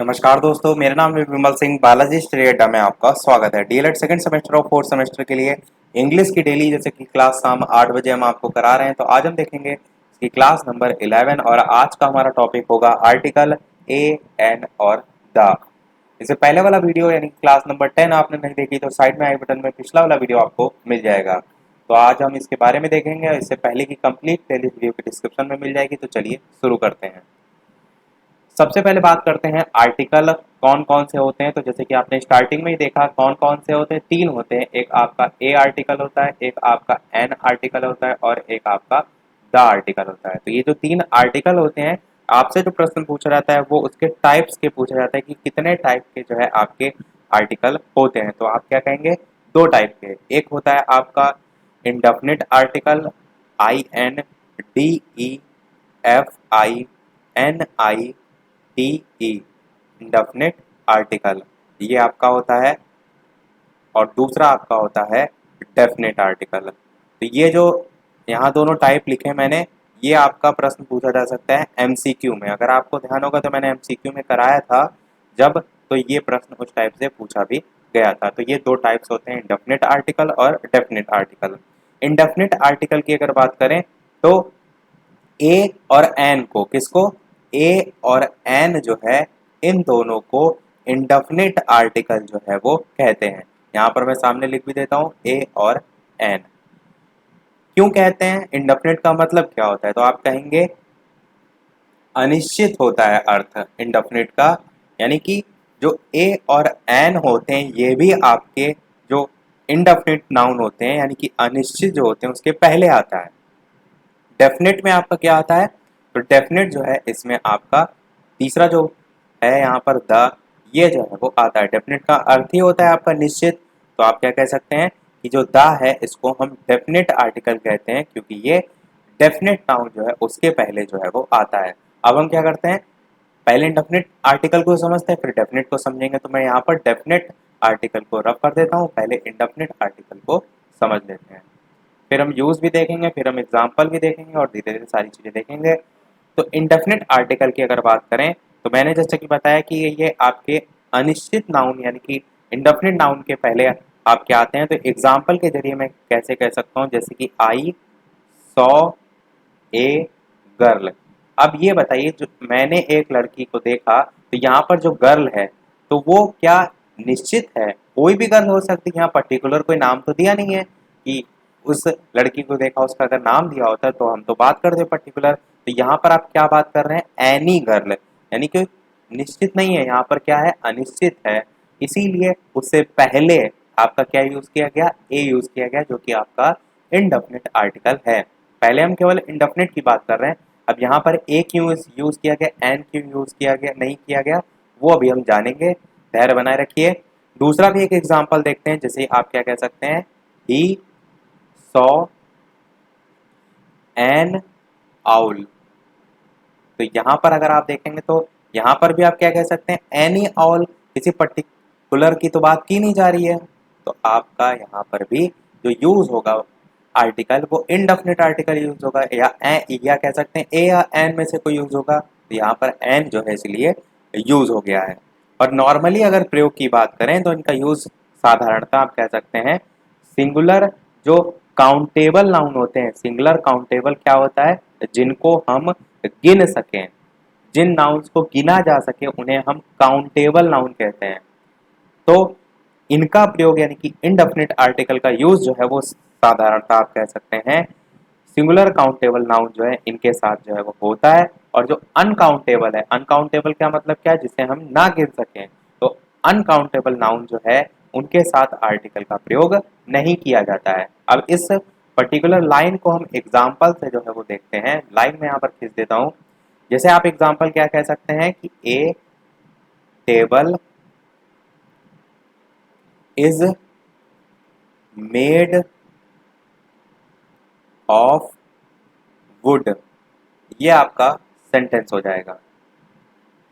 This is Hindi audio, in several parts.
नमस्कार दोस्तों, मेरा नाम है विमल सिंह। बालाजी स्टडी अड्डा में आपका स्वागत है। डीएलएड सेकंड सेमेस्टर और फोर्थ सेमेस्टर के लिए इंग्लिश की डेली जैसे कि क्लास शाम 8 बजे हम आपको करा रहे हैं। तो आज हम देखेंगे इसकी क्लास नंबर 11 और आज का हमारा टॉपिक होगा आर्टिकल ए, एन और द। इससे पहले वाला वीडियो यानी क्लास नंबर 10 आपने नहीं देखी तो साइड में आई बटन में पिछला वाला वीडियो आपको मिल जाएगा। तो आज हम इसके बारे में देखेंगे। इससे पहले की कंप्लीट प्लेलिस्ट वीडियो के डिस्क्रिप्शन में मिल जाएगी। तो चलिए शुरू करते हैं। सबसे पहले बात करते हैं आर्टिकल कौन कौन से होते हैं। तो जैसे कि आपने स्टार्टिंग में ही देखा कौन कौन से होते हैं, तीन होते हैं। एक आपका ए आर्टिकल होता है, एक आपका एन आर्टिकल होता है और एक आपका द आर्टिकल होता है। तो ये जो तीन आर्टिकल होते हैं, आपसे जो प्रश्न पूछा जाता है वो उसके टाइप्स के पूछा जाता है कि कितने टाइप के जो है आपके आर्टिकल होते हैं। तो आप क्या कहेंगे, दो टाइप के। एक होता है आपका indefinite article, I N D E F I N I T E, indefinite article, ये आपका होता है। और दूसरा आपका होता है डेफिनेट आर्टिकल। तो ये जो यहाँ दोनों टाइप लिखे मैंने, ये आपका प्रश्न पूछा जा सकता है एमसीक्यू में। अगर आपको ध्यान होगा तो मैंने एमसीक्यू में कराया था जब, तो ये प्रश्न उस टाइप से पूछा भी गया था। तो ये दो टाइप्स होते हैं, इंडेफिनिट आर्टिकल और डेफिनेट आर्टिकल। इंडेफिनिट आर्टिकल की अगर बात करें तो ए और एन को, किसको, ए और एन जो है, इन दोनों को इंडेफिनिट आर्टिकल जो है वो कहते हैं। यहां पर मैं सामने लिख भी देता हूं, ए और एन। क्यों कहते हैं, इंडेफिनिट का मतलब क्या होता है? तो आप कहेंगे अनिश्चित होता है अर्थ इंडेफिनिट का। यानी कि जो ए और एन होते हैं ये भी आपके जो इंडेफिनिट नाउन होते हैं यानी कि अनिश्चित जो होते हैं उसके पहले आता है। डेफिनेट में आपका क्या आता है, तो डेफिनेट जो है इसमें आपका तीसरा जो है यहाँ पर द, ये जो है वो आता है। डेफिनेट का अर्थ ही होता है आपका निश्चित। तो आप क्या कह सकते हैं कि जो द है इसको हम डेफिनेट आर्टिकल कहते हैं क्योंकि ये डेफिनेट नाउन जो है उसके पहले जो है वो आता है। अब हम क्या करते हैं, पहले इंडेफिनिट आर्टिकल को समझते हैं फिर डेफिनेट को समझेंगे। तो मैं यहाँ पर डेफिनेट आर्टिकल को रफ कर देता हूँ, पहले इंडेफिनिट आर्टिकल को समझ लेते हैं। फिर हम यूज भी देखेंगे, फिर हम एग्जाम्पल भी देखेंगे और धीरे धीरे सारी चीजें देखेंगे। तो इंडेफिनिट आर्टिकल की अगर बात करें तो मैंने जैसे कि बताया कि ये आपके अनिश्चित नाउन यानी कि इंडेफिनिट नाउन के पहले आपके आते हैं। तो एग्जाम्पल के जरिए मैं कैसे कह सकता हूँ, जैसे कि आई सॉ ए गर्ल। अब ये बताइए, जो मैंने एक लड़की को देखा, तो यहाँ पर जो गर्ल है तो वो क्या निश्चित है? कोई भी गर्ल हो सकती है, यहाँ पर्टिकुलर कोई नाम तो दिया नहीं है कि उस लड़की को देखा, उसका अगर नाम दिया होता तो हम तो बात करते पर्टिकुलर। तो यहाँ पर आप क्या बात कर रहे हैं, एनी गर्ल, यानी कि निश्चित नहीं है, यहाँ पर क्या है, अनिश्चित है। इसीलिए उससे पहले आपका क्या यूज किया गया, ए यूज किया गया, जो कि आपका इनडेफिनिट आर्टिकल है। पहले हम केवल इंडेफिनिट की बात कर रहे हैं। अब यहाँ पर ए क्यों यूज किया गया, एन क्यों यूज किया गया, नहीं किया गया, वो अभी हम जानेंगे। धैर्य बनाए रखिए। दूसरा भी एक एग्जांपल देखते हैं, जैसे आप क्या कह सकते हैं, ही सॉ एन आउल। तो यहाँ पर अगर आप देखेंगे तो यहाँ पर भी आप क्या कह सकते हैं, एनी ऑल, किसी पर्टिकुलर की तो बात की नहीं जा रही है। तो आपका यहाँ पर भी जो यूज होगा आर्टिकल वो इनडेफिनिट आर्टिकल यूज होगा, या कह सकते हैं ए या एन में से कोई यूज होगा। तो यहाँ पर एन जो है इसलिए यूज हो गया है। और नॉर्मली अगर प्रयोग की बात करें तो इनका यूज साधारणतः आप कह सकते हैं सिंगुलर जो काउंटेबल नाउन होते हैं। सिंगुलर काउंटेबल क्या होता है, जिनको हम गिन सकें, जिन नाउन्स को गिना जा सके उन्हें हम काउंटेबल नाउन कहते हैं। तो इनका प्रयोग यानी कि इनडेफिनिट आर्टिकल का यूज जो है वो साधारणतः आप कह सकते हैं सिंगुलर काउंटेबल नाउन जो है इनके साथ जो है वो होता है। और जो अनकाउंटेबल है, अनकाउंटेबल क्या मतलब क्या है, जिसे हम ना गिन सकें, तो अनकाउंटेबल नाउन जो है उनके साथ आर्टिकल का प्रयोग नहीं किया जाता है। अब इस पर्टिकुलर लाइन को हम एग्जाम्पल से जो है वो देखते हैं। लाइन में यहाँ पर खींच देता हूँ। जैसे आप एग्जाम्पल क्या कह सकते हैं कि a table is made of wood, ये आपका सेंटेंस हो जाएगा।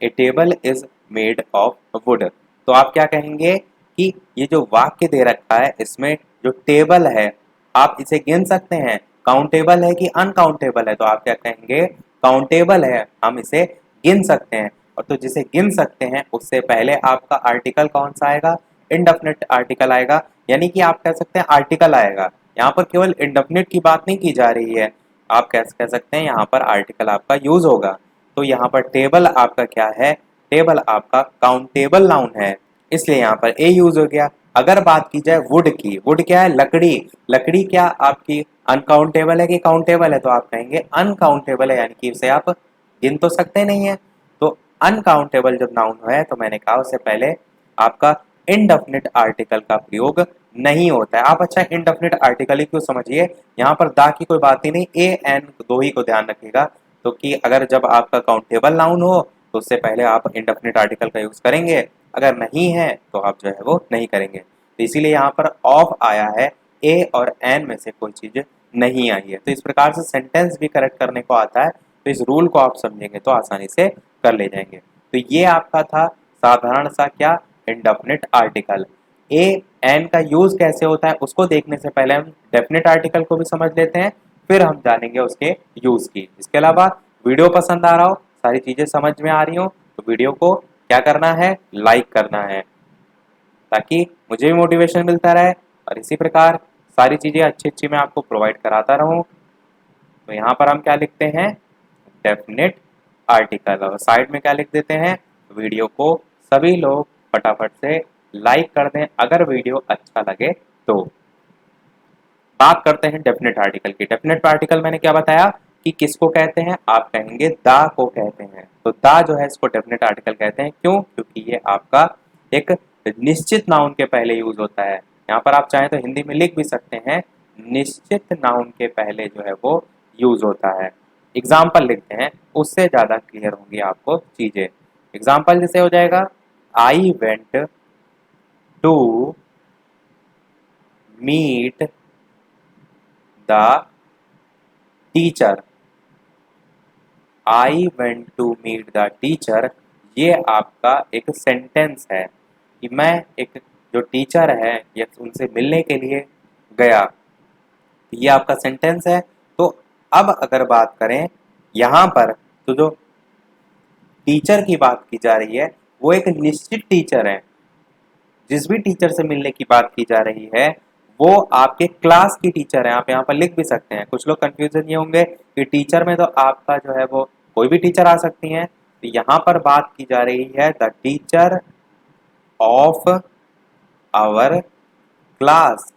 A table is made of wood. तो आप क्या कहेंगे कि ये जो वाक्य दे रखा है इसमें जो टेबल है आप इसे गिन सकते हैं, काउंटेबल है कि अनकाउंटेबल है? तो आप क्या कहेंगे, काउंटेबल है, हम इसे गिन सकते हैं। और तो जिसे गिन सकते हैं उससे पहले आपका आर्टिकल कौन सा आएगा, इंडेफिनिट आर्टिकल आएगा, यानी कि आप कह सकते हैं आर्टिकल आएगा। यहाँ पर केवल इंडेफिनिट की बात नहीं की जा रही है, आप कह सकते हैं यहाँ पर आर्टिकल आपका यूज होगा। तो यहाँ पर टेबल आपका क्या है, टेबल आपका काउंटेबल नाउन है, इसलिए यहाँ पर ए यूज हो गया। अगर बात की जाए वुड की, वुड क्या है, लकड़ी, लकड़ी क्या आपकी अनकाउंटेबल है कि काउंटेबल है, तो आप कहेंगे अनकाउंटेबल है, यानी कि इसे आप गिन तो सकते नहीं है। तो अनकाउंटेबल जब नाउन है तो मैंने कहा उससे पहले आपका इनडेफिनिट आर्टिकल का प्रयोग नहीं होता है। आप अच्छा इनडेफिनिट आर्टिकल ही क्यों समझिए, यहाँ पर दा की कोई बात ही नहीं, ए एन दो ही को ध्यान रखिएगा। तो कि अगर जब आपका काउंटेबल नाउन हो तो उससे पहले आप इनडेफिनिट आर्टिकल का यूज करेंगे, अगर नहीं है तो आप जो है वो नहीं करेंगे। तो इसीलिए यहाँ पर ऑफ आया है, ए और एन में से कोई चीज नहीं आई है। तो इस प्रकार से सेंटेंस भी करेक्ट करने को आता है, तो इस रूल को आप समझेंगे तो आसानी से कर ले जाएंगे। तो ये आपका था साधारण सा क्या, इंडेफिनिट आर्टिकल। ए एन का यूज कैसे होता है उसको देखने से पहले हम डेफिनिट आर्टिकल को भी समझ लेते हैं, फिर हम जानेंगे उसके यूज की। इसके अलावा वीडियो पसंद आ रहा हो, सारी चीजें समझ में आ रही हो, तो वीडियो को क्या करना है, लाइक करना है, ताकि मुझे भी मोटिवेशन मिलता रहे और इसी प्रकार सारी चीजें अच्छी अच्छी मैं आपको प्रोवाइड कराता रहूं। तो यहाँ पर हम क्या लिखते हैं, डेफिनेट आर्टिकल, और साइड में क्या लिख देते हैं, वीडियो को सभी लोग फटाफट से लाइक कर दें अगर वीडियो अच्छा लगे तो। बात करते हैं डेफिनेट आर्टिकल की। डेफिनेट आर्टिकल मैंने क्या बताया कि किसको कहते हैं, आप कहेंगे दा को कहते हैं। तो दा जो है इसको डेफिनेट आर्टिकल कहते हैं, क्यों, क्योंकि ये आपका एक निश्चित नाउन के पहले यूज होता है। यहाँ पर आप चाहें तो हिंदी में लिख भी सकते हैं, निश्चित नाउन के पहले जो है वो यूज होता है। एग्जाम्पल लिखते हैं, उससे ज्यादा क्लियर होंगी आपको चीजें। एग्जाम्पल जैसे हो जाएगा, I went to meet the teacher, I went to meet the teacher, ये आपका एक सेंटेंस है कि मैं एक जो टीचर है ये उनसे मिलने के लिए गया, ये आपका सेंटेंस है। तो अब अगर बात करें यहाँ पर, तो जो टीचर की बात की जा रही है वो एक निश्चित टीचर है। जिस भी टीचर से मिलने की बात की जा रही है वो आपके क्लास की टीचर है। आप यहाँ पर लिख भी सकते हैं, कुछ लोग कंफ्यूजन ये होंगे कि टीचर में तो आपका जो है वो कोई भी टीचर आ सकती हैं, तो यहाँ पर बात की जा रही है the teacher of our class.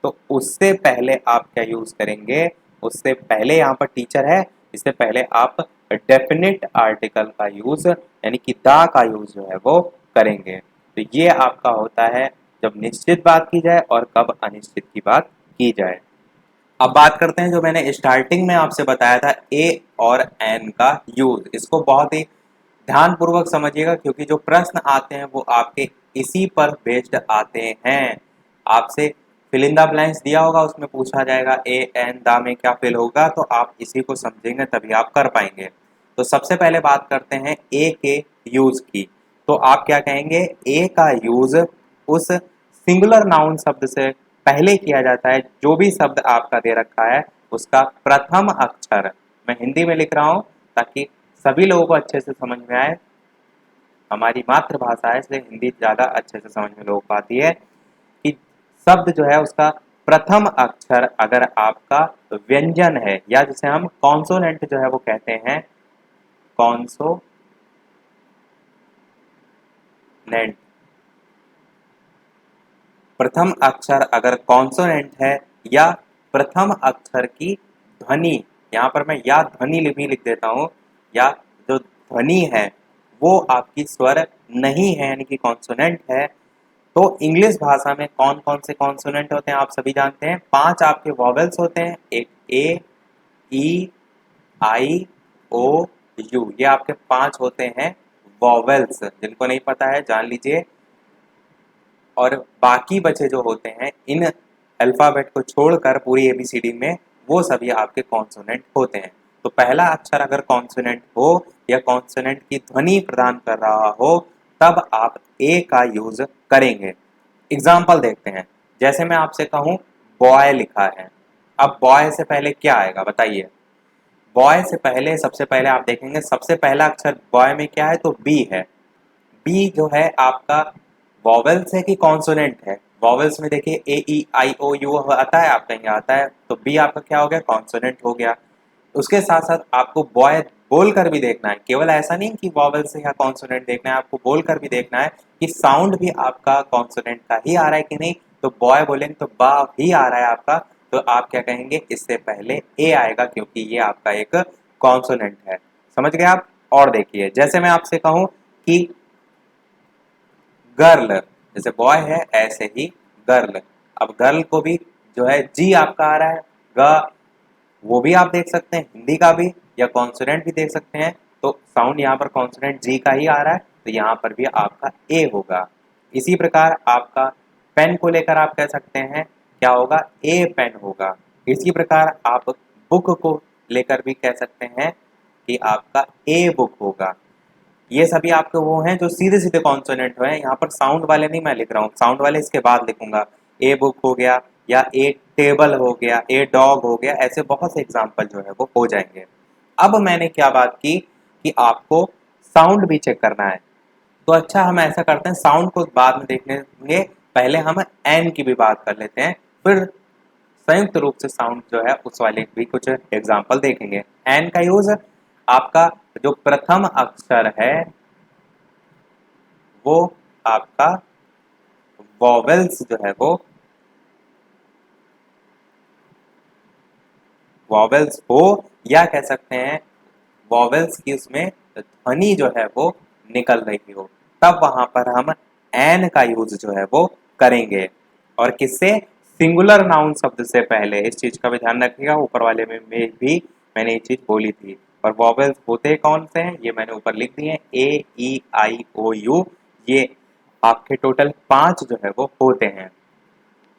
तो उससे पहले आप क्या यूज करेंगे, उससे पहले यहाँ पर टीचर है, इससे पहले आप डेफिनेट आर्टिकल का यूज यानी कि दा का यूज जो है वो करेंगे। तो ये आपका होता है जब निश्चित बात की जाए और कब अनिश्चित की बात की जाए। अब बात करते हैं जो मैंने स्टार्टिंग में आपसे बताया था ए और एन का यूज, इसको बहुत ही ध्यान पूर्वक समझिएगा क्योंकि जो प्रश्न आते हैं वो आपके इसी पर बेस्ड आते हैं। आपसे फिल इन द ब्लैंक्स दिया होगा, उसमें पूछा जाएगा ए एन दा में क्या फिल होगा, तो आप इसी को समझेंगे तभी आप कर पाएंगे। तो सबसे पहले बात करते हैं ए के यूज की। तो आप क्या कहेंगे, ए का यूज उस सिंगुलर नाउन शब्द से पहले किया जाता है जो भी शब्द आपका दे रखा है उसका प्रथम अक्षर, मैं हिंदी में लिख रहा हूं ताकि सभी लोगों को अच्छे से समझ में आए, हमारी मातृभाषा है इसलिए हिंदी ज़्यादा अच्छे से समझ में लोगों को आती है, कि शब्द जो है उसका प्रथम अक्षर अगर आपका व्यंजन है या जिसे हम कॉन्सोनेंट जो है वो कहते हैं, कॉन्सोनेंट, प्रथम अक्षर अगर कॉन्सोनेंट है या प्रथम अक्षर की ध्वनि, यहाँ पर मैं या ध्वनि भी लिख देता हूँ, या जो ध्वनि है वो आपकी स्वर नहीं है यानी कि कॉन्सोनेंट है। तो इंग्लिश भाषा में कौन कौन से कॉन्सोनेंट होते हैं आप सभी जानते हैं, 5 आपके वॉवेल्स होते हैं, एक ए, ई, आई, ओ, यू, ये आपके 5 होते हैं वॉवेल्स, जिनको नहीं पता है जान लीजिए। और बाकी बचे जो होते हैं इन अल्फाबेट को छोड़कर पूरी एबीसीडी में वो सभी आपके कॉन्सोनेंट होते हैं। तो पहला अक्षर अगर कॉन्सोनेंट हो या कॉन्सोनेंट की ध्वनि प्रदान कर रहा हो तब आप ए का यूज करेंगे। एग्जाम्पल देखते हैं, जैसे मैं आपसे कहूं बॉय लिखा है, अब बॉय से पहले क्या आएगा बताइए, बॉय से पहले सबसे पहले आप देखेंगे सबसे पहला अक्षर बॉय में क्या है, तो बी है। बी जो है आपका वॉवेल्स है कि कॉन्सोनेंट है? वॉवेल्स में देखिए ए ई आई ओ यू आता है, आपका यहाँ आता है, तो बी आपका क्या हो गया, कॉन्सोनेंट हो गया। उसके साथ साथ आपको बॉय बोल कर भी देखना है, केवल ऐसा नहीं कि वॉवेल से या कॉन्सोनेंट देखना है, आपको बोल कर भी देखना है कि साउंड भी आपका कॉन्सोनेंट का ही आ रहा है कि नहीं। तो बॉय बोलेंगे तो बा ही आ रहा है आपका, तो आप क्या कहेंगे, इससे पहले ए आएगा क्योंकि ये आपका एक कॉन्सोनेंट है। समझ गए आप? और देखिए जैसे मैं आपसे कहूं कि गर्ल, जैसे बॉय है ऐसे ही गर्ल। अब गर्ल को भी जो है जी आपका आ रहा है, ग वो भी आप देख सकते हैं, हिंदी का भी या कॉन्सोनेंट भी देख सकते हैं। तो साउंड यहाँ पर कॉन्सोनेंट जी का ही आ रहा है, तो यहाँ पर भी आपका ए होगा। इसी प्रकार आपका पेन को लेकर आप कह सकते हैं क्या होगा, ए पेन होगा। इसी प्रकार आप बुक को लेकर भी कह सकते हैं कि आपका ए बुक होगा। ये सभी आपके वो हैं जो सीधे सीधे कॉन्सोनेंट हैं, यहाँ पर साउंड वाले नहीं मैं लिख रहा हूँ, साउंड वाले इसके बाद लिखूंगा। ए बुक हो गया या ए टेबल हो गया, ए डॉग हो गया, ऐसे बहुत से एग्जाम्पल जो है वो हो जाएंगे। अब मैंने क्या बात की कि आपको साउंड भी चेक करना है, तो अच्छा हम ऐसा करते हैं, साउंड को बाद में देखेंगे, पहले हम एन की भी बात कर लेते हैं, फिर संयुक्त रूप से साउंड जो है उस वाले भी कुछ एग्जाम्पल देखेंगे। एन का यूज आपका जो प्रथम अक्षर है वो आपका वॉवेल्स जो है वो वॉवेल्स हो, या कह सकते हैं वॉवेल्स की उसमें ध्वनि जो है वो निकल रही हो, तब वहां पर हम एन का यूज जो है वो करेंगे। और किससे, सिंगुलर नाउन शब्द से पहले, इस चीज का भी ध्यान रखिएगा, ऊपर वाले में भी मैंने ये चीज बोली थी। और वॉवेल्स होते कौन से हैं ये मैंने ऊपर लिख दिए, ए ई आई ओ यू, ये आपके टोटल 5 जो है वो होते हैं।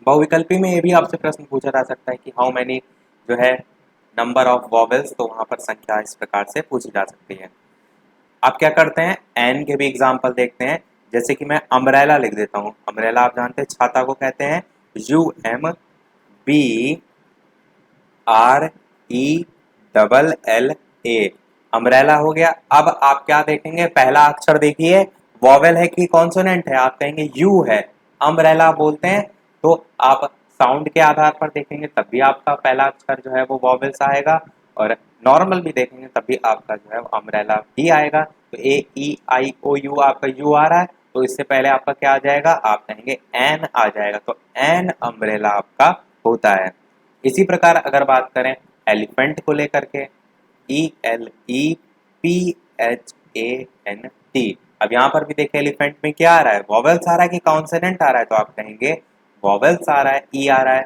बहुविकल्पी में ये भी आपसे प्रश्न पूछा जा सकता है कि हाउ मैनी जो है नंबर ऑफ वॉवेल्स, तो वहां पर संख्या इस प्रकार से पूछी जा सकती है। आप क्या करते हैं, एन के भी एग्जाम्पल देखते हैं। जैसे कि मैं अम्ब्रेला लिख देता हूँ, अम्ब्रेला आप जानते हैं छाता को कहते हैं, U M B R E double L A, umbrella हो गया। अब आप क्या देखेंगे, पहला अक्षर देखिए वॉवेल है कि कॉन्सोनेंट है, आप कहेंगे यू है, अम्ब्रेला बोलते हैं। तो आप साउंड के आधार पर देखेंगे तब भी आपका पहला अक्षर जो है वो वॉवेल्स आएगा, और नॉर्मल भी देखेंगे तब भी आपका जो है अम्ब्रेला ही आएगा। तो ए ई आई ओ यू आपका यू आ रहा है, तो इससे पहले आपका क्या आ जाएगा, आप कहेंगे एन आ जाएगा, तो एन अम्ब्रेला आपका होता है। इसी प्रकार अगर बात करें एलिफेंट को लेकर के, E L E P H A N T, अब यहाँ पर भी देखिए एलिफेंट में क्या आ रहा है, वॉवेल्स आ रहा है कि कॉन्सोनेंट आ रहा है, तो आप कहेंगे वॉवेल्स आ रहा है, ई आ रहा है।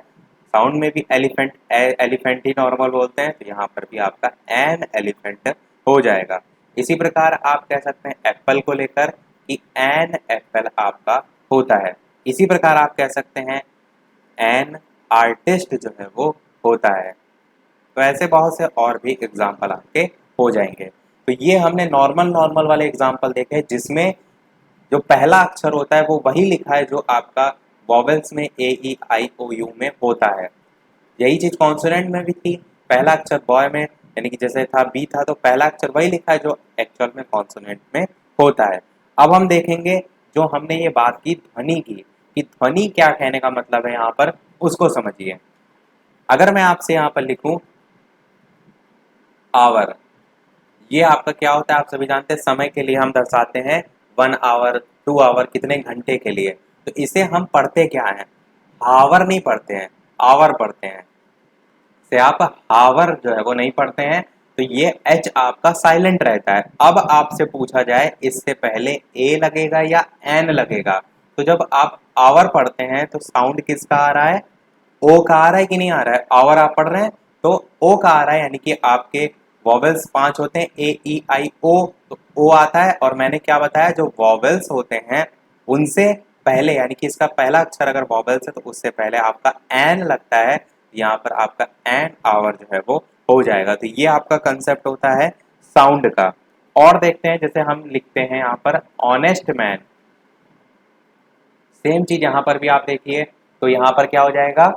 साउंड में भी एलिफेंट एलिफेंट ही नॉर्मल बोलते हैं, तो यहाँ पर भी आपका एन एलिफेंट हो जाएगा। इसी प्रकार आप कह सकते हैं एप्पल को लेकर कि एन एप्पल आपका होता है। इसी प्रकार आप कह सकते हैं एन आर्टिस्ट जो है वो होता है। तो ऐसे बहुत से और भी एग्जाम्पल आपके हो जाएंगे। तो ये हमने नॉर्मल नॉर्मल वाले एग्जाम्पल देखे जिसमें जो पहला अक्षर होता है वो वही लिखा है जो आपका वॉवेल्स में ए ई आई ओ यू में होता है। यही चीज कॉन्सोनेंट में भी थी, पहला अक्षर बॉय में यानी कि जैसे था बी था, तो पहला अक्षर वही लिखा है जो एक्चुअल में कॉन्सोनेंट में होता है। अब हम देखेंगे जो हमने ये बात की ध्वनि की, कि ध्वनि क्या कहने का मतलब है यहाँ पर, उसको समझिए। अगर मैं आपसे यहाँ पर लिखूं आवर, ये आपका क्या होता है, आप सभी जानते हैं समय के लिए हम दर्शाते हैं 1 आवर 2 आवर, कितने घंटे के लिए। तो इसे हम पढ़ते क्या है, आवर नहीं पढ़ते हैं, आवर पढ़ते हैं। से आप हावर जो है वो नहीं पढ़ते हैं, तो ये एच आपका साइलेंट रहता है। अब आपसे पूछा जाए इससे पहले ए लगेगा या एन लगेगा, तो जब आप आवर पढ़ते हैं तो साउंड किसका आ रहा है, ओ का आ रहा है कि नहीं आ रहा है, आवर आप पढ़ रहे हैं तो ओ का आ रहा है, यानी कि आपके वॉवेल्स 5 होते हैं, ए ई आई ओ, तो ओ आता है। और मैंने क्या बताया, जो वॉवेल्स होते हैं उनसे पहले, यानी कि इसका पहला अक्षर अगर वॉवेल्स है तो उससे पहले आपका एन लगता है, यहाँ पर आपका एन आवर जो है वो हो जाएगा। तो ये आपका कंसेप्ट होता है साउंड का। और देखते हैं जैसे हम लिखते हैं यहाँ पर ऑनेस्ट मैन, सेम चीज यहाँ पर भी आप देखिए, तो यहाँ पर क्या हो जाएगा,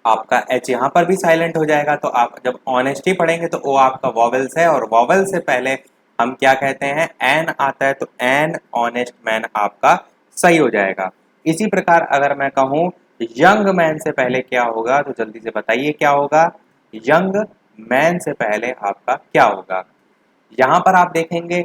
आपका एच यहाँ पर भी साइलेंट हो जाएगा। तो आप जब ऑनेस्टी पढ़ेंगे तो ओ आपका वॉवेल्स है, और वॉवेल से पहले हम क्या कहते हैं, एन आता है, तो एन ऑनेस्ट मैन आपका सही हो जाएगा। इसी प्रकार अगर मैं कहूँ यंग मैन से पहले क्या होगा, तो जल्दी से बताइए क्या होगा। यंग मैन से पहले आपका क्या होगा। यहाँ पर आप देखेंगे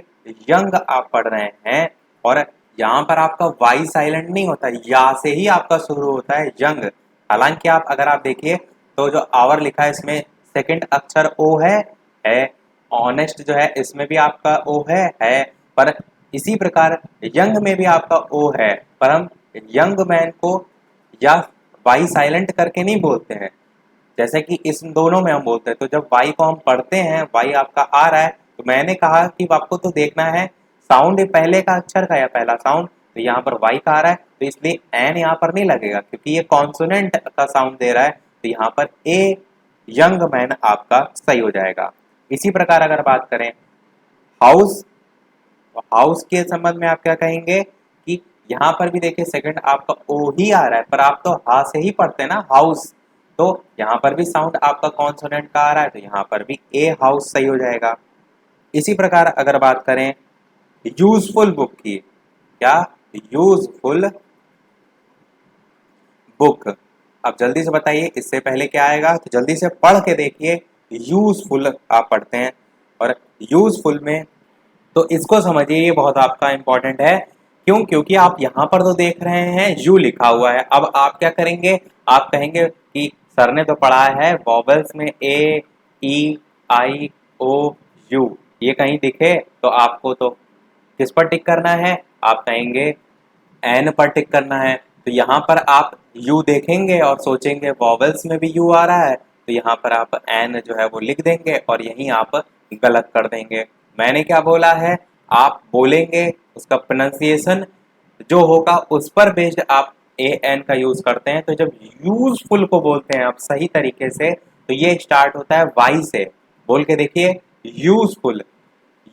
यंग आप पढ़ रहे हैं, और यहाँ पर आपका वाई साइलेंट नहीं होता, या से ही आपका शुरू होता है यंग। हालांकि आप अगर आप देखिए तो जो आवर लिखा है इसमें सेकंड अक्षर ओ है। ऑनेस्ट जो है इसमें भी आपका ओ है। पर इसी प्रकार यंग में भी आपका ओ है, पर हम यंग मैन को या वाई साइलेंट करके नहीं बोलते हैं, जैसे कि इस दोनों में हम बोलते हैं। तो जब वाई को हम पढ़ते हैं, वाई आपका आ रहा है, तो मैंने कहा कि आपको तो देखना है साउंड पहले का अक्षर का या पहला साउंड। तो यहाँ पर वाई का आ रहा है, तो इसलिए एन यहाँ पर नहीं लगेगा, क्योंकि ये कॉन्सोनेंट का साउंड दे रहा है। तो यहाँ पर ए यंग मैन आपका सही हो जाएगा। इसी प्रकार अगर बात करें हाउस, तो हाउस के संबंध में आप क्या कहेंगे कि यहाँ पर भी देखिए सेकंड आपका ओ ही आ रहा है, पर आप तो हा से ही पढ़ते हैं ना हाउस। तो यहाँ पर भी साउंड आपका कॉन्सोनेंट का आ रहा है, तो यहाँ पर भी ए हाउस सही हो जाएगा। इसी प्रकार अगर बात करें यूजफुल बुक की, क्या यूजफुल बुक, अब जल्दी से बताइए इससे पहले क्या आएगा, तो जल्दी से पढ़ के देखिए। यूजफुल आप पढ़ते हैं, और यूजफुल में तो इसको समझिए, ये बहुत आपका इंपॉर्टेंट है। क्यों? क्योंकि आप यहाँ पर तो देख रहे हैं यू लिखा हुआ है। अब आप क्या करेंगे, आप कहेंगे कि सर ने तो पढ़ा है वॉवेल्स में ए ई आई ओ यू, ये कहीं दिखे तो आपको तो किस पर टिक करना है, आप कहेंगे एन पर टिक करना है। तो यहाँ पर आप यू देखेंगे और सोचेंगे वॉवेल्स में भी यू आ रहा है, तो यहाँ पर आप एन जो है वो लिख देंगे और यहीं आप गलत कर देंगे। मैंने क्या बोला है, आप बोलेंगे उसका प्रोनाउंसिएशन जो होगा उस पर बेस्ड आप ए एन का यूज करते हैं। तो जब यूजफुल को बोलते हैं आप सही तरीके से, तो ये स्टार्ट होता है वाई से। बोल के देखिए यूजफुल,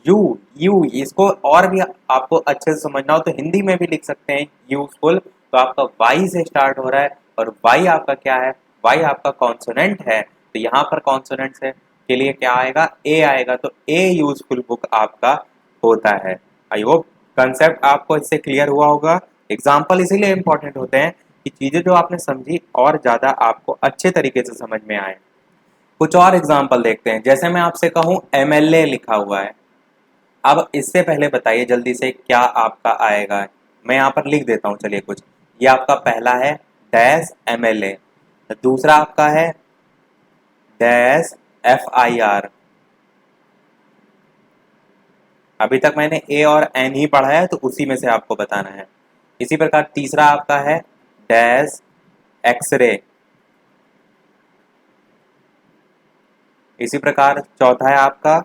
यू यू इसको और भी आपको अच्छे से समझना हो तो हिंदी में भी लिख सकते हैं यूजफुल। तो आपका वाई से स्टार्ट हो रहा है, और वाई आपका क्या है, वाई आपका कॉन्सोनेंट है। तो यहाँ पर कॉन्सोनेंट से के लिए क्या आएगा, ए आएगा। तो ए यूजफुल बुक आपका होता है। आई होप कंसेप्ट आपको इससे क्लियर हुआ होगा। एग्जाम्पल इसीलिए इंपॉर्टेंट होते हैं कि चीजें जो आपने समझी और ज्यादा आपको अच्छे तरीके से समझ में आए। कुछ और एग्जाम्पल देखते हैं। जैसे मैं आपसे कहूँ एमएलए लिखा हुआ है, अब इससे पहले बताइए जल्दी से क्या आपका आएगा। मैं यहाँ पर लिख देता हूँ, चलिए कुछ। ये आपका पहला है डैश एमएलए, दूसरा आपका है डैश एफ आई आर। अभी तक मैंने ए और एन ही पढ़ा है, तो उसी में से आपको बताना है। इसी प्रकार तीसरा आपका है डैश एक्सरे। इसी प्रकार चौथा है आपका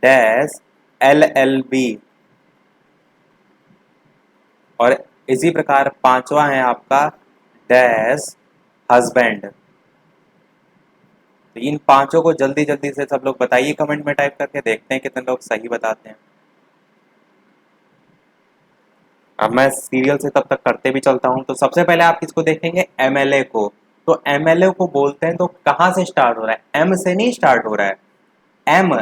डैश एल एल बी, और इसी प्रकार पांचवा है आपका डैश हस्बैंड। तो इन पांचों को जल्दी जल्दी से सब लोग बताइए कमेंट में टाइप करके, देखते हैं कितने लोग सही बताते हैं। अब मैं सीरियल से तब तक करते भी चलता हूं। तो सबसे पहले आप किसको देखेंगे, एमएलए को। तो एमएलए को बोलते हैं तो कहां से स्टार्ट हो रहा है, एम से नहीं स्टार्ट हो रहा है। एम,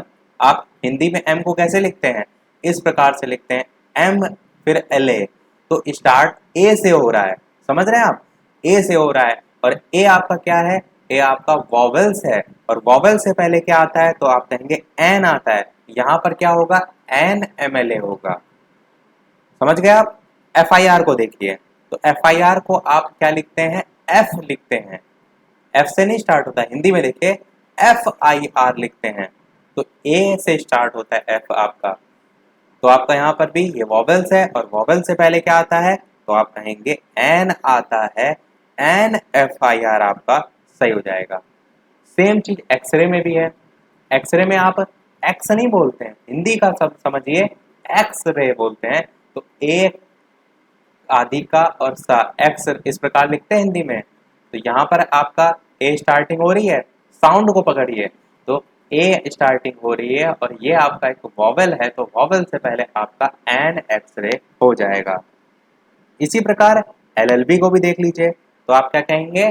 आप हिंदी में एम को कैसे लिखते हैं, इस प्रकार से लिखते हैं एम फिर एल ए। तो स्टार्ट ए से हो रहा है, समझ रहे हैं आप, ए से हो रहा है। और ए आपका क्या है, ए आपका वॉवेल्स है, और वॉवेल से पहले क्या आता है, तो आप कहेंगे एन आता है। यहां पर क्या होगा, एन एम एल ए होगा। समझ गए आप। एफ आई आर को देखिए, तो एफ आई आर को आप क्या लिखते हैं, एफ लिखते हैं। एफ से नहीं स्टार्ट होता है, हिंदी में देखिए एफ आई आर लिखते हैं। तो ए से स्टार्ट होता है एफ आपका। तो आपका यहाँ पर भी ये वॉवेल्स है, और वॉवेल से पहले क्या आता है, तो आप कहेंगे एन आता है। एन एफ आई आर आपका सही हो जाएगा। सेम चीज एक्सरे में भी है। एक्सरे में आप एक्स नहीं बोलते हैं, हिंदी का सब समझिए, एक्स रे बोलते हैं। तो ए आदि का और सा एक्स इस प्रकार लिखते हैं हिंदी में। तो यहाँ पर आपका ए स्टार्टिंग हो रही है, साउंड को पकड़िए, तो ए स्टार्टिंग हो रही है, और ये आपका एक वॉवेल है, तो वॉवेल से पहले आपका एन एक्सरे हो जाएगा। इसी प्रकार एलएलबी को भी देख लीजिए, तो आप क्या कहेंगे,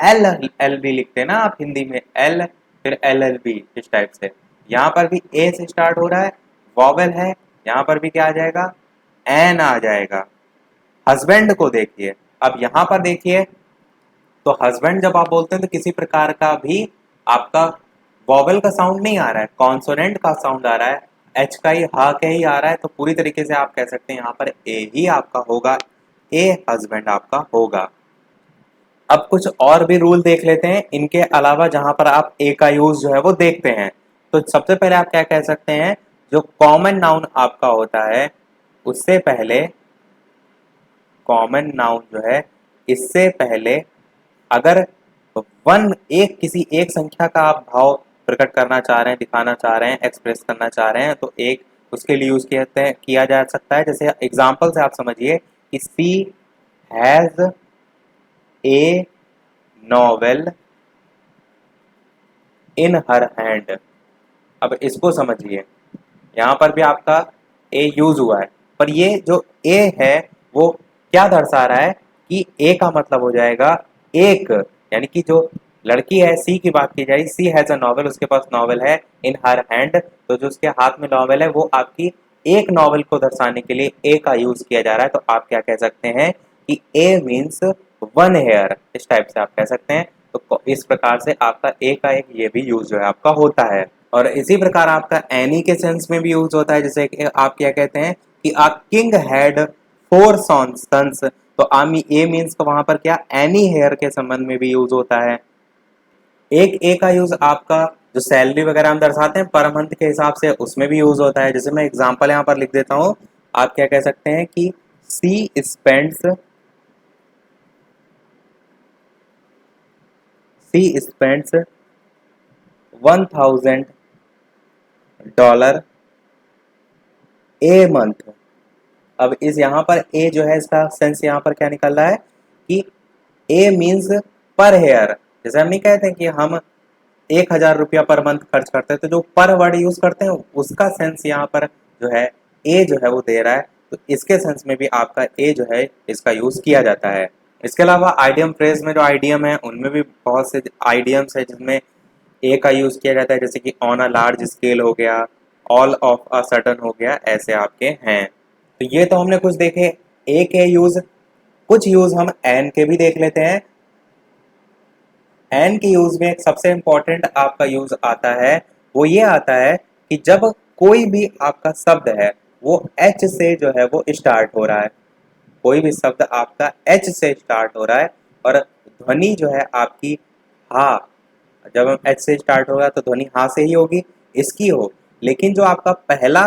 एल एल बी लिखते हैं ना आप हिंदी में, एल फिर एल एल बी, इस टाइप से। यहाँ पर भी ए से स्टार्ट हो रहा है, वॉवेल है, यहाँ पर भी क्या आ जाएगा, एन आ जाएगा। हस्बैंड को देखिए, अब यहाँ पर देखिए, तो हस्बैंड जब आप बोलते हैं तो किसी प्रकार का भी आपका वॉवेल का साउंड नहीं आ रहा है, कॉन्सोनेंट का साउंड आ रहा है, एच का ही, हा के ही आ रहा है, तो पूरी तरीके से आप कह सकते हैं यहाँ पर ए ही आपका होगा, ए हस्बैंड आपका होगा। अब कुछ और भी रूल देख लेते हैं इनके अलावा, जहां पर आप ए का यूज जो है वो देखते हैं। तो सबसे पहले आप क्या कह सकते हैं, जो कॉमन नाउन आपका होता है उससे पहले, कॉमन नाउन जो है इससे पहले अगर वन, एक किसी एक संख्या का आप भाव प्रकट करना चाह रहे हैं, दिखाना चाह रहे हैं, एक्सप्रेस करना चाह रहे हैं, तो एक उसके लिए यूज किया जा सकता है। जैसे एग्जांपल से आप समझिए कि she has a novel in her hand. अब इसको समझिए, यहाँ पर भी आपका ए यूज हुआ है, पर ये जो ए है वो क्या दर्शा रहा है कि ए का मतलब हो जाएगा एक, यानी कि जो लड़की है, सी की बात की जाए, सी हैज अ नॉवेल, उसके पास नॉवेल है, इन हर हैंड, तो जो उसके हाथ में नॉवेल है वो आपकी एक नॉवेल को दर्शाने के लिए ए का यूज किया जा रहा है। तो आप क्या कह सकते हैं कि ए मीन्स वन हेयर, इस टाइप से आप कह सकते हैं। तो इस प्रकार से आपका ए का एक ये भी यूज जो है आपका होता है। और इसी प्रकार आपका एनी के सेंस में भी यूज होता है, जैसे कि आप क्या कहते हैं कि आ किंग हैड फोर सन्स, तो आमी ए मीन्स तो वहां पर क्या एनी हेयर के संबंध में भी यूज होता है। एक ए का यूज आपका जो सैलरी वगैरह हम दर्शाते हैं पर मंथ के हिसाब से, उसमें भी यूज होता है। जैसे मैं एग्जांपल यहाँ पर लिख देता हूँ, आप क्या कह सकते हैं कि she spends, she spends $1000 a month. अब इस यहाँ पर ए जो है इसका सेंस यहाँ पर क्या निकल रहा है कि ए मीन्स पर हेयर। जैसे हम नहीं कहते हैं कि हम 1000 रुपया पर मंथ खर्च करते हैं, तो जो पर वर्ड यूज करते हैं उसका सेंस यहाँ पर जो है ए जो है वो दे रहा है। तो इसके सेंस में भी आपका ए जो है इसका यूज किया जाता है। इसके अलावा आइडियम फ्रेज में जो आइडियम है उनमें भी बहुत से आइडियम्स है जिसमें ए का यूज किया जाता है, जैसे कि ऑन अ लार्ज स्केल हो गया, ऑल ऑफ अ सडन हो गया, ऐसे आपके हैं। तो ये तो हमने कुछ देखे ए के यूज, कुछ यूज हम एन के भी देख लेते हैं। एन के यूज में एक सबसे इंपॉर्टेंट आपका यूज आता है, वो ये आता है कि जब कोई भी आपका शब्द है वो एच से जो है वो स्टार्ट हो रहा है, कोई भी शब्द आपका एच से स्टार्ट हो रहा है और ध्वनि जो है आपकी हा, जब हम एच से स्टार्ट होगा तो ध्वनि हा से ही होगी, इसकी हो। लेकिन जो आपका पहला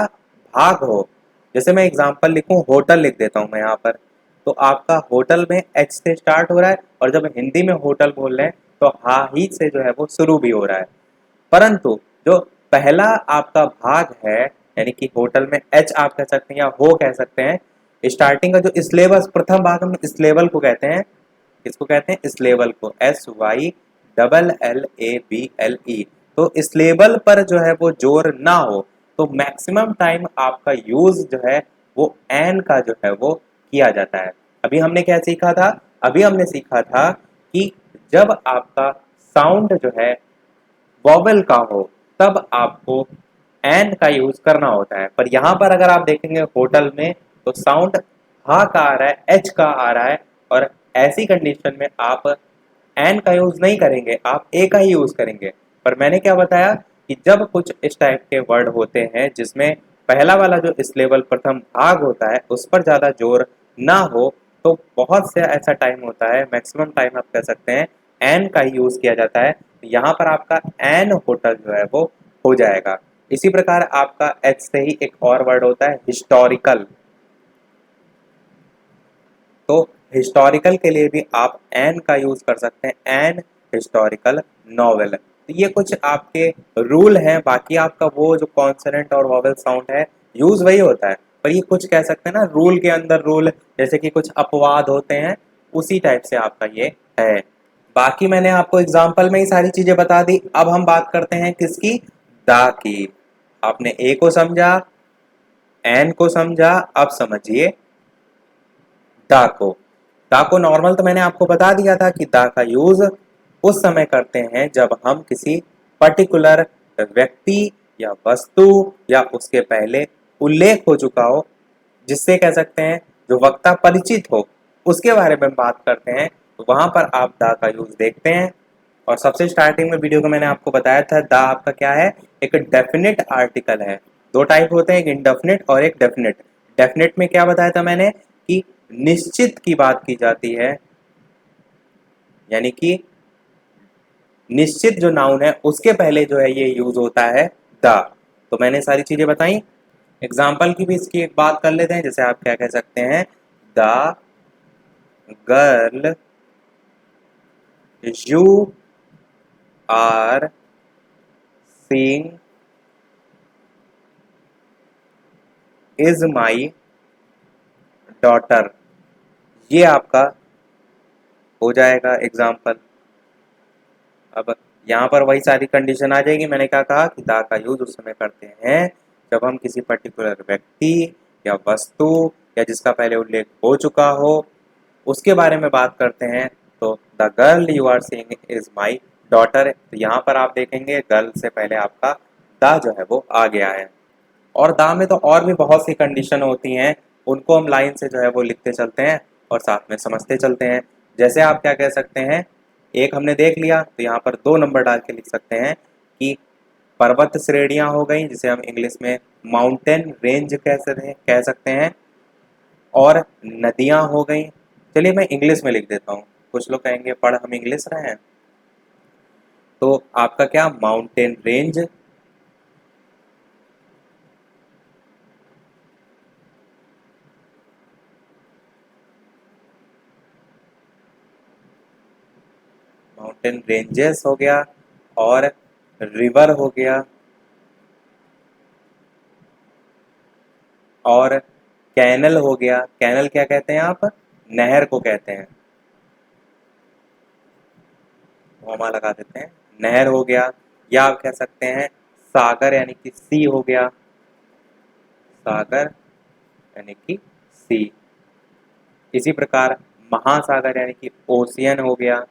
भाग हो, जैसे मैं एग्जांपल लिखूं, होटल लिख देता हूं मैं यहाँ पर, तो आपका होटल में एच से स्टार्ट हो रहा है और जब हिंदी में होटल बोल रहे हैं तो हा ही से जो है वो शुरू भी हो रहा है। परंतु जो पहला आपका भाग है, यानी कि होटल में एच आप कह सकते हैं या हो कह सकते हैं, स्टार्टिंग का जो स्लेबस, प्रथम भाग हम स्लेबल को कहते हैं, किसको कहते हैं, स्लेबल को, SYLLABLE। तो स्लेबल पर जो है वो जोर ना हो, तो मैक्सिमम टाइम आपका यूज जो है वो एन का जो है वो किया जाता है। अभी हमने क्या सीखा था, अभी हमने सीखा था कि जब आपका साउंड जो है वॉवेल का हो तब आपको एन का यूज करना होता है। पर यहाँ पर अगर आप देखेंगे होटल में तो साउंड हा का आ रहा है, एच का आ रहा है, और ऐसी कंडीशन में आप एन का यूज नहीं करेंगे, आप ए का ही यूज करेंगे। पर मैंने क्या बताया कि जब कुछ इस टाइप के वर्ड होते हैं जिसमें पहला वाला जो इस लेवल प्रथम भाग होता है उस पर ज्यादा जोर ना हो, तो बहुत से ऐसा टाइम होता है, मैक्सिमम टाइम आप कह सकते हैं एन का ही यूज किया जाता है। यहाँ पर आपका एन होटल जो है वो हो जाएगा। इसी प्रकार आपका एच से ही एक और वर्ड होता है हिस्टोरिकल, तो हिस्टोरिकल के लिए भी आप एन का यूज कर सकते हैं, एन हिस्टोरिकल नॉवेल। तो ये कुछ आपके रूल हैं, बाकी आपका वो जो कॉन्सोनेंट और वॉवेल साउंड है यूज वही होता है, पर ये कुछ कह सकते हैं ना रूल के अंदर रूल, जैसे कि कुछ अपवाद होते हैं, उसी टाइप से आपका ये है। बाकी मैंने आपको एग्जाम्पल में ही सारी चीजें बता दी। अब हम बात करते हैं किसकी, दा की। आपने ए को समझा, एन को समझा, अब समझिए दा को। दा को नॉर्मल तो मैंने आपको बता दिया था कि दा का यूज उस समय करते हैं जब हम किसी पर्टिकुलर व्यक्ति या वस्तु या उसके पहले उल्लेख हो चुका हो, जिससे कह सकते हैं जो वक्ता परिचित हो, उसके बारे में बात करते हैं, तो वहां पर आप द का यूज देखते हैं। और सबसे स्टार्टिंग में वीडियो को मैंने आपको बताया था, द आपका क्या है, एक डेफिनेट आर्टिकल है। दो टाइप होते हैं, एक इनडेफिनेट और एक डेफिनेट। डेफिनेट में क्या बताया था मैंने कि निश्चित की बात की जाती है, यानी कि निश्चित जो नाउन है उसके पहले जो है ये यूज होता है द। तो मैंने सारी चीजें बताई। एग्जाम्पल की भी इसकी एक बात कर लेते हैं, जैसे आप क्या कह सकते हैं, the girl you are seeing is my daughter. ये आपका हो जाएगा एग्जाम्पल। अब यहाँ पर वही सारी कंडीशन आ जाएगी। मैंने क्या कहा कि दा का यूज उस समय करते हैं जब हम किसी पर्टिकुलर व्यक्ति या वस्तु या जिसका पहले उल्लेख हो चुका हो उसके बारे में बात करते हैं। तो the girl you are seeing is my daughter. तो यहाँ पर आप देखेंगे गर्ल से पहले आपका दा जो है वो आ गया है। और दा में तो और भी बहुत सी कंडीशन होती हैं, उनको हम लाइन से जो है वो लिखते चलते हैं और साथ में समझते चलते हैं। जैसे आप क्या कह सकते हैं, एक हमने देख लिया तो यहाँ पर 2 नंबर डाल के लिख सकते हैं कि पर्वत श्रेणियां हो गई, जिसे हम इंग्लिश में माउंटेन रेंज कह सकते हैं, और नदियां हो गई। चलिए मैं इंग्लिश में लिख देता हूँ, कुछ लोग कहेंगे पढ़ हम इंग्लिश रहे हैं। तो आपका क्या, माउंटेन रेंज, माउंटेन रेंजेस हो गया, और रिवर हो गया, और कैनल हो गया। कैनल क्या कहते हैं आप, नहर को कहते हैं, वहां लगा देते हैं, नहर हो गया। या आप कह सकते हैं सागर यानी कि सी हो गया, सागर यानी कि सी। इसी प्रकार महासागर यानी कि ओशियन हो गया।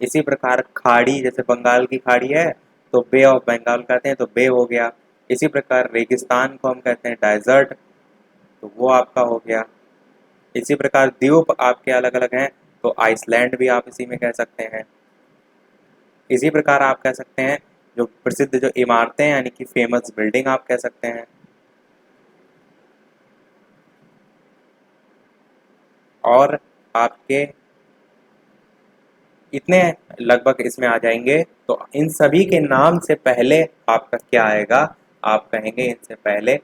इसी प्रकार खाड़ी, जैसे बंगाल की खाड़ी है तो बे ऑफ बंगाल कहते हैं, तो बे हो गया। इसी प्रकार रेगिस्तान को हम कहते हैं डेजर्ट, तो वो आपका हो गया। इसी प्रकार द्वीप आपके अलग अलग हैं, तो आइसलैंड भी आप इसी में कह सकते हैं। इसी प्रकार आप कह सकते हैं जो प्रसिद्ध जो इमारतें हैं यानी कि फेमस बिल्डिंग आप कह सकते हैं। और आपके इतने लगभग इसमें आ जाएंगे। तो इन सभी के नाम से पहले आपका क्या आएगा, आप कहेंगे इनसे पहले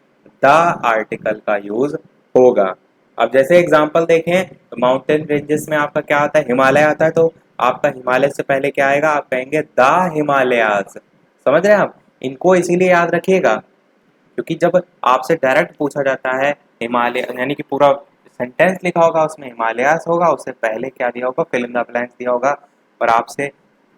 द आर्टिकल का यूज होगा। अब जैसे एग्जांपल देखें तो माउंटेन रेंजेस में आपका क्या आता है, हिमालय आता है, तो आपका हिमालय से पहले क्या आएगा, आप कहेंगे द हिमालयाज। समझ रहे हैं आप, इनको इसीलिए याद रखिएगा क्योंकि जब आपसे डायरेक्ट पूछा जाता है हिमालय, यानी कि पूरा सेंटेंस लिखा होगा उसमें हिमालयास होगा, उससे पहले क्या दिया होगा, फिल इन द ब्लैंक्स दिया होगा, और आपसे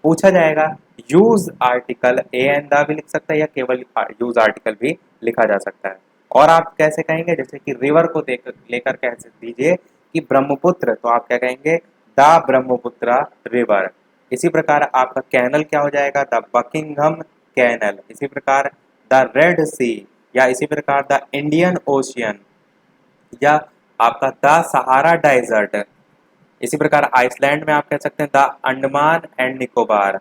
पूछा जाएगा use article, A and the भी लिख सकता है या केवल यूज आर्टिकल भी लिखा जा सकता है। और आप कैसे कहेंगे, जैसे कि रिवर को देख लेकर कह दीजिए कि ब्रह्मपुत्र, तो आप क्या कहेंगे, द ब्रह्मपुत्र रिवर। इसी प्रकार आपका कैनल क्या हो जाएगा, द बकिंगम कैनल। इसी प्रकार द रेड सी, या इसी प्रकार द इंडियन ओशियन, या आपका द सहारा डेजर्ट। इसी प्रकार आइसलैंड में आप कह सकते हैं the Andaman and Nicobar.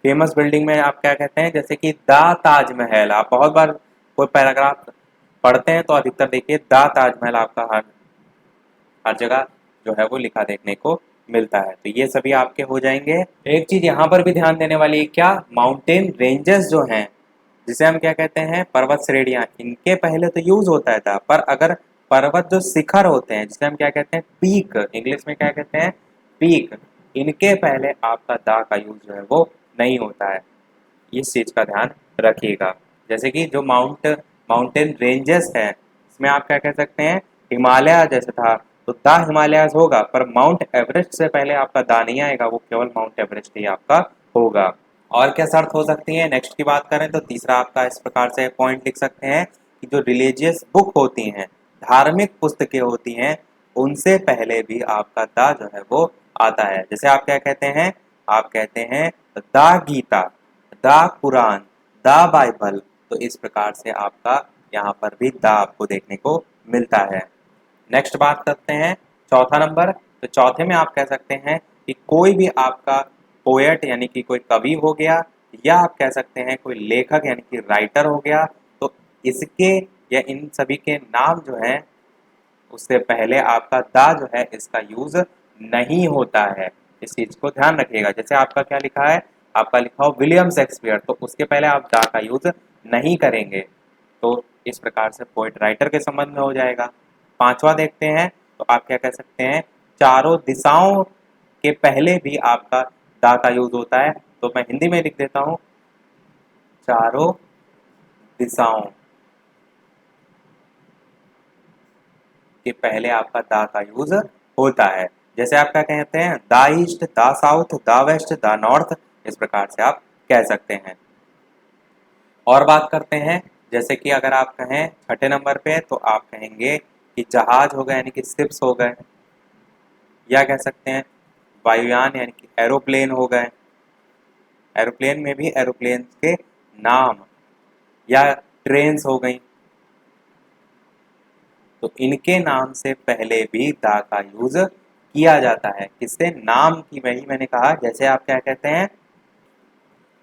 Famous building में आप क्या कहते हैं, जैसे कि द ताजमहल। आप बहुत बार कोई पैराग्राफ पढ़ते हैं तो अधिकतर देखिए द ताजमहल आपका हर हर जगह जो है वो लिखा देखने को मिलता है। तो ये सभी आपके हो जाएंगे। एक चीज यहाँ पर भी ध्यान देने वाली है, क्या, माउंटेन रेंजेस जो हैं, जिसे हम क्या कहते हैं, पर्वत श्रेणियां, इनके पहले तो यूज होता है था, पर अगर पर्वत जो शिखर होते हैं जिसे हम क्या कहते हैं, पीक, इंग्लिश में क्या कहते हैं, पीक, इनके पहले आपका दा का यूज जो है वो नहीं होता है। इस चीज का ध्यान रखिएगा। जैसे कि जो माउंटेन रेंजेस है, इसमें आप क्या कह सकते हैं, हिमालय जैसे था तो द हिमालयाज होगा, पर माउंट एवरेस्ट से पहले आपका दा नहीं आएगा, वो केवल माउंट एवरेस्ट ही आपका होगा। और क्या शर्त हो सकती है, नेक्स्ट की बात करें तो तीसरा आपका इस प्रकार से पॉइंट लिख सकते हैं कि जो रिलीजियस बुक होती हैं, धार्मिक पुस्तकें होती हैं, उनसे पहले भी आपका दा जो है वो आता है। जैसे आप क्या कहते हैं, आप कहते हैं the Gita, the Quran, the Bible. तो इस प्रकार से आपका यहाँ पर भी द आपको देखने को मिलता है। नेक्स्ट बात करते हैं चौथा नंबर। तो चौथे में आप कह सकते हैं कि कोई भी आपका पोएट यानी कि कोई कवि हो गया, या आप कह सकते हैं कोई लेखक यानी कि राइटर हो गया, तो इसके या इन सभी के नाम जो है उससे पहले आपका द जो है इसका यूज नहीं होता है। इस चीज को ध्यान रखिएगा। जैसे आपका क्या लिखा है, आपका लिखा हो विलियम शेक्सपियर, तो उसके पहले आप द का यूज नहीं करेंगे। तो इस प्रकार से पोएट राइटर के संबंध में हो जाएगा। पांचवा देखते हैं, तो आप क्या कह सकते हैं, चारों दिशाओं के पहले भी आपका द का यूज होता है। तो मैं हिंदी में लिख देता हूं, चारों दिशाओं के पहले आपका द का यूज होता है। जैसे आप क्या कहते हैं, the east, the south, the west, the north, इस प्रकार से आप कह सकते हैं। और बात करते हैं, जैसे कि अगर आप कहें छठे नंबर पे, तो आप कहेंगे कि जहाज हो गए यानी कि शिप्स हो गए, या कह सकते हैं वायुयान यानी कि एरोप्लेन हो गए। एरोप्लेन में भी एरोप्लेन के नाम, या ट्रेन्स हो गई, तो इनके नाम से पहले भी द का यूज किया जाता है। किससे, नाम की, वही मैंने कहा। जैसे आप क्या कहते हैं,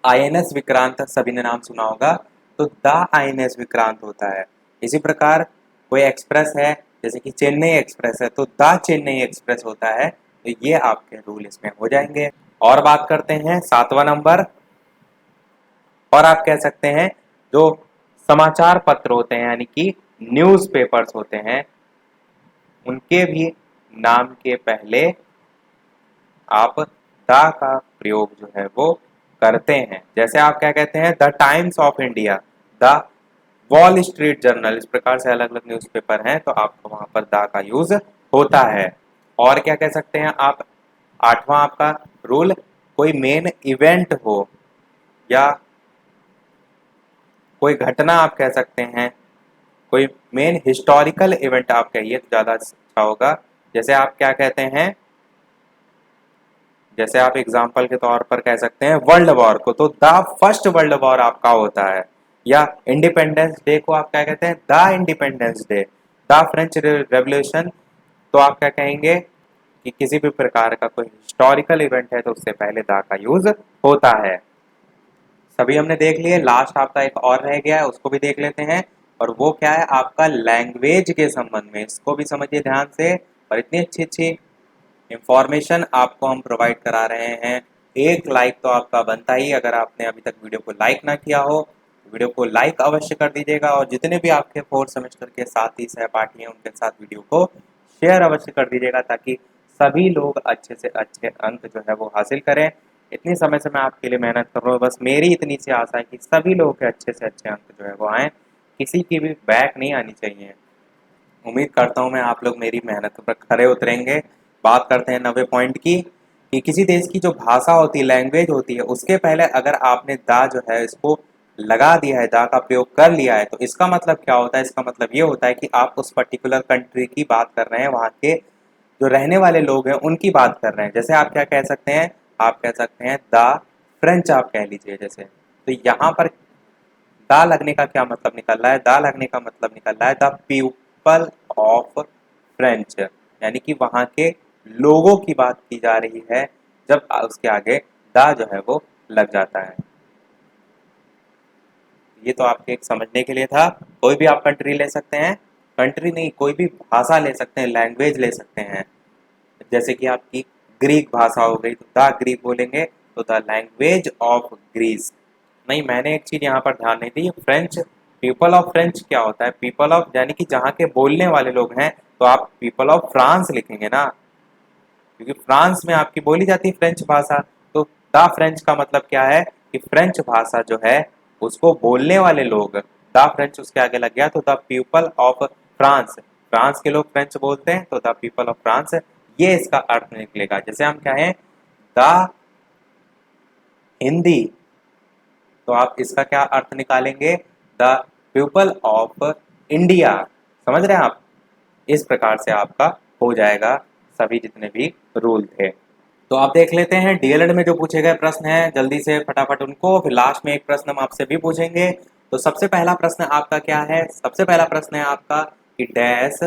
आईएनएस विक्रांत, सभी ने नाम सुना होगा, तो द आईएनएस विक्रांत होता है। इसी प्रकार कोई एक्सप्रेस है, जैसे कि चेन्नई एक्सप्रेस है, तो द चेन्नई एक्सप्रेस होता है। तो ये आपके रूल इसमें हो जाएंगे। और बात करते हैं सातवां नंबर। और आप कह सकते हैं जो समाचार पत्र होते हैं यानी कि न्यूज़पेपर्स होते हैं, उनके भी नाम के पहले आप द का प्रयोग जो है वो करते हैं। जैसे आप क्या कहते हैं, the times of India, the wall street journal, इस प्रकार से अलग अलग न्यूज़पेपर हैं, तो आपको वहां पर द का यूज होता है। और क्या कह सकते हैं आप, आठवां आपका रूल, कोई मेन इवेंट हो या कोई घटना आप कह सकते हैं, कोई मेन हिस्टोरिकल इवेंट आप कहिए तो ज़्यादा अच्छा होगा। जैसे आप क्या कहते हैं, जैसे आप एग्जाम्पल के तौर पर कह सकते हैं वर्ल्ड वॉर को, तो द फर्स्ट वर्ल्ड वॉर आपका होता है। या इंडिपेंडेंस डे को आप क्या कहते हैं, the independence day. The French revolution, तो आप क्या कहेंगे कि किसी भी प्रकार का कोई हिस्टोरिकल इवेंट है तो उससे पहले द का यूज होता है। सभी हमने देख लिए। लास्ट आपका एक और रह गया है, उसको भी देख लेते हैं। और वो क्या है, आपका लैंग्वेज के संबंध में। इसको भी समझिए ध्यान से। और इतनी अच्छी अच्छी इंफॉर्मेशन आपको हम प्रोवाइड करा रहे हैं। एक लाइक तो आपका बनता ही, अगर आपने अभी तक वीडियो को लाइक ना किया हो तो वीडियो को लाइक अवश्य कर दीजिएगा। और जितने भी आपके फोर्थ सेमेस्टर के साथी सहपाठी हैं उनके साथ वीडियो को शेयर अवश्य कर दीजिएगा, ताकि सभी लोग अच्छे से अच्छे अंक जो है वो हासिल करें। इतनी समय से मैं आपके लिए मेहनत कर रहा हूँ, बस मेरी इतनी सी आशा है कि सभी लोगों के अच्छे से अच्छे अंक जो है वो आएँ, किसी की भी बैक नहीं आनी चाहिए। उम्मीद करता हूँ मैं आप लोग मेरी मेहनत पर खरे उतरेंगे। बात करते हैं 90 पॉइंट की, कि किसी देश की जो भाषा होती है, लैंग्वेज होती है, उसके पहले अगर आपने दा जो है इसको लगा दिया है, दा का प्रयोग कर लिया है, तो इसका मतलब क्या होता है, इसका मतलब ये होता है कि आप उस पर्टिकुलर कंट्री की बात कर रहे हैं, वहाँ के जो रहने वाले लोग हैं उनकी बात कर रहे हैं। जैसे आप क्या कह सकते हैं, आप कह सकते हैं द फ्रेंच, आप कह लीजिए जैसे। तो यहाँ पर दा लगने का क्या मतलब निकल रहा है, दा लगने का मतलब निकल रहा है द पीपल ऑफ फ्रेंच, यानी कि वहाँ के लोगों की बात की जा रही है जब उसके आगे दा जो है वो लग जाता है। ये तो आपके एक समझने के लिए था। कोई भी आप कंट्री ले सकते हैं, कंट्री नहीं, कोई भी भाषा ले सकते हैं, लैंग्वेज ले सकते हैं। जैसे कि आपकी ग्रीक भाषा हो गई, तो द ग्रीक बोलेंगे, तो द लैंग्वेज ऑफ ग्रीस। नहीं, मैंने एक चीज यहाँ पर ध्यान नहीं दी, फ्रेंच, पीपल ऑफ फ्रेंच क्या होता है, पीपल ऑफ यानी कि जहाँ के बोलने वाले लोग हैं, तो आप पीपल ऑफ फ्रांस लिखेंगे ना, क्योंकि फ्रांस में आपकी बोली जाती है फ्रेंच भाषा। तो द फ्रेंच का मतलब क्या है कि फ्रेंच भाषा जो है उसको बोलने वाले लोग, द फ्रेंच उसके आगे लग गया, तो the people of France, France के लोग फ्रेंच बोलते हैं, तो द पीपल ऑफ फ्रांस, ये इसका अर्थ निकलेगा। जैसे हम कहें द हिंदी, तो आप इसका क्या अर्थ निकालेंगे, द पीपल ऑफ इंडिया। समझ रहे हैं आप, इस प्रकार से आपका हो जाएगा सभी जितने भी रूल थे। तो आप देख लेते हैं डीएलएड में जो पूछे गए प्रश्न हैं, जल्दी से फटाफट उनको, फिर लास्ट में एक प्रश्न हम आपसे भी पूछेंगे। तो सबसे पहला प्रश्न आपका क्या है? सबसे पहला प्रश्न है आपका कि dash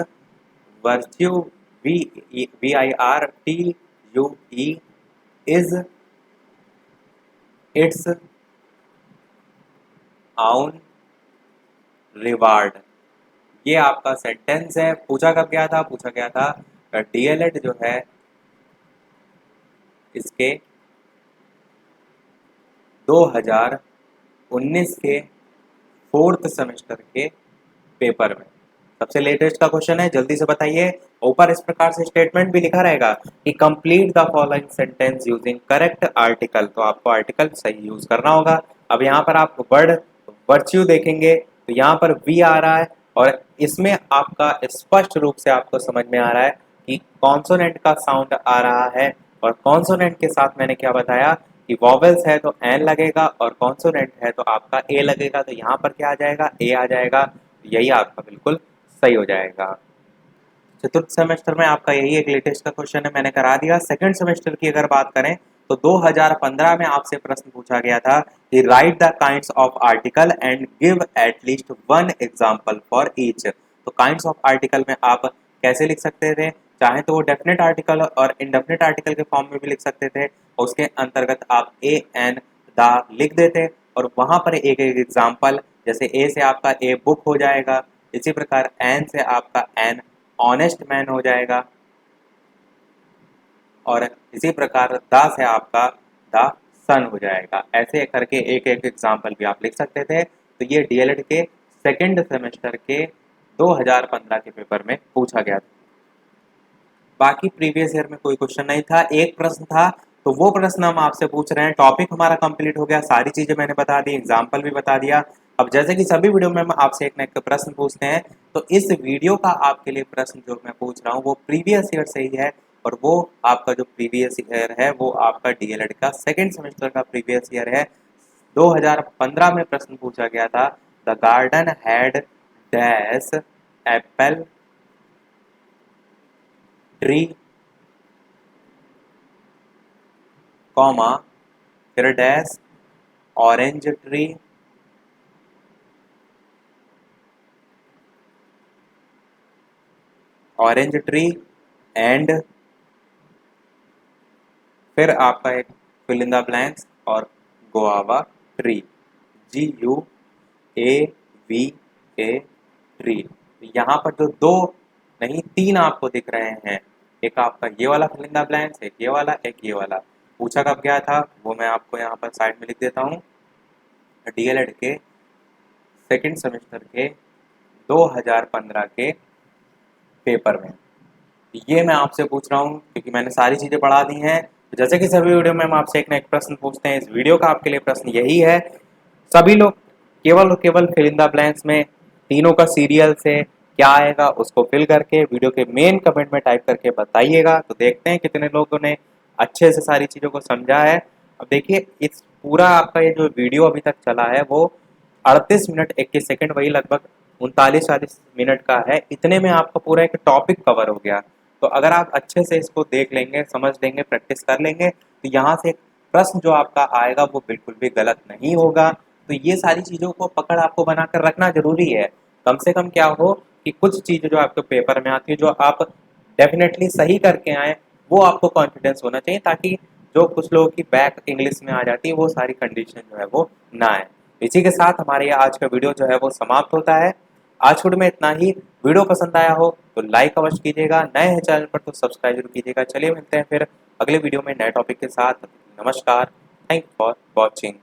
virtue V V I R T U E is its own reward. ये आपका सेंटेंस है। पूछा कब गया था? पूछा गया था डीएलएड जो है इसके 2019 के फोर्थ सेमेस्टर के पेपर में। सबसे लेटेस्ट का क्वेश्चन है, जल्दी से बताइए। ऊपर इस प्रकार से स्टेटमेंट भी लिखा रहेगा कि complete the following sentence using correct article. तो आपको आर्टिकल सही यूज करना होगा। अब यहाँ पर आप वर्ड वर्च्यू देखेंगे तो यहाँ पर वी आ रहा है और इसमें आपका स्पष्ट रूप से आपको समझ में आ रहा है कि कॉन्सोनेंट का साउंड आ रहा है। और कॉन्सोनेंट के साथ मैंने क्या बताया कि वॉवेल्स है तो एन लगेगा और कॉन्सोनेंट है तो आपका ए लगेगा। तो यहाँ पर क्या आ जाएगा? ए आ जाएगा। यही आपका बिल्कुल सही हो जाएगा। चतुर्थ सेमेस्टर में आपका यही एक लेटेस्ट का क्वेश्चन है, मैंने करा दिया। सेकंड सेमेस्टर की अगर बात करें तो 2015 में आपसे प्रश्न पूछा गया था कि right the kinds of article and give at least one example for each. तो काइंड्स ऑफ आर्टिकल में आप कैसे लिख सकते थे? चाहे तो वो डेफिनेट आर्टिकल और इनडेफिनेट आर्टिकल के फॉर्म में भी लिख सकते थे। और उसके अंतर्गत आप ए एन द लिख देते और वहां पर एक एक एग्जाम्पल, जैसे ए से आपका ए बुक हो जाएगा, इसी प्रकार एन से आपका एन ऑनेस्ट मैन हो जाएगा और इसी प्रकार द से आपका द सन हो जाएगा। ऐसे करके एक एक एग्जाम्पल भी आप लिख सकते थे। तो ये डीएलएड के सेकंड सेमेस्टर के 2015 के पेपर में पूछा गया था। बाकी प्रीवियस ईयर में कोई क्वेश्चन नहीं था, एक प्रश्न था। तो वो प्रश्न हम आपसे पूछ रहे हैं। टॉपिक हमारा कंप्लीट हो गया, सारी चीजें मैंने बता दी, एग्जाम्पल भी बता दिया। अब जैसे कि सभी वीडियो में हम आपसे एक न एक प्रश्न पूछते हैं, तो इस वीडियो का आपके लिए प्रश्न जो मैं पूछ रहा हूँ वो प्रीवियस ईयर से ही है। और वो आपका जो प्रीवियस ईयर है वो आपका डीएलएड का सेकेंड सेमेस्टर का प्रीवियस ईयर है। 2015 में प्रश्न पूछा गया था, the garden had dash Apple tree comma फिर डैश ऑरेंज ट्री एंड फिर आपका एक फिल इन द ब्लैंक्स और गुआवा ट्री, GUAVA ट्री। यहाँ पर जो दो नहीं तीन आपको दिख रहे हैं, एक आपका ये वाला फिल इन द ब्लैंक्स, एक ये वाला। पूछा कब गया था वो मैं आपको यहाँ पर साइड में लिख देता हूँ। डीएलएड के सेकंड सेमेस्टर के 2015 के पेपर में ये मैं आपसे पूछ रहा हूँ क्योंकि मैंने सारी चीज़ें पढ़ा दी हैं। तो जैसे कि सभी वीडियो में हम आपसे एक ना एक प्रश्न पूछते हैं, इस वीडियो का आपके लिए प्रश्न यही है। सभी लोग केवल और केवल फिल इन द ब्लैंक्स में तीनों का सीरियल से क्या आएगा उसको फिल करके वीडियो के मेन कमेंट में टाइप करके बताइएगा। तो देखते हैं कितने लोगों ने अच्छे से सारी चीज़ों को समझा है। अब देखिए इस पूरा आपका ये जो वीडियो अभी तक चला है वो 38 मिनट 21 सेकंड, वही लगभग 39-40 मिनट का है। इतने में आपका पूरा एक टॉपिक कवर हो गया। तो अगर आप अच्छे से इसको देख लेंगे, समझ लेंगे, प्रैक्टिस कर लेंगे तो यहाँ से प्रश्न जो आपका आएगा वो बिल्कुल भी गलत नहीं होगा। तो ये सारी चीज़ों को पकड़ आपको बनाकर रखना जरूरी है। कम से कम क्या हो कि कुछ चीज़ें जो आपके पेपर में आती है जो आप डेफिनेटली सही करके आए, वो आपको कॉन्फिडेंस होना चाहिए, ताकि जो कुछ लोगों की बैक इंग्लिश में आ जाती है वो सारी कंडीशन जो है वो ना आए। इसी के साथ हमारे ये आज का वीडियो जो है वो समाप्त होता है। आज वीडियो में इतना ही। वीडियो पसंद आया हो तो लाइक अवश्य कीजिएगा, नए हैं चैनल पर तो सब्सक्राइब जरूर कीजिएगा। चलिए मिलते हैं फिर अगले वीडियो में नए टॉपिक के साथ। नमस्कार, थैंक फॉर वॉचिंग।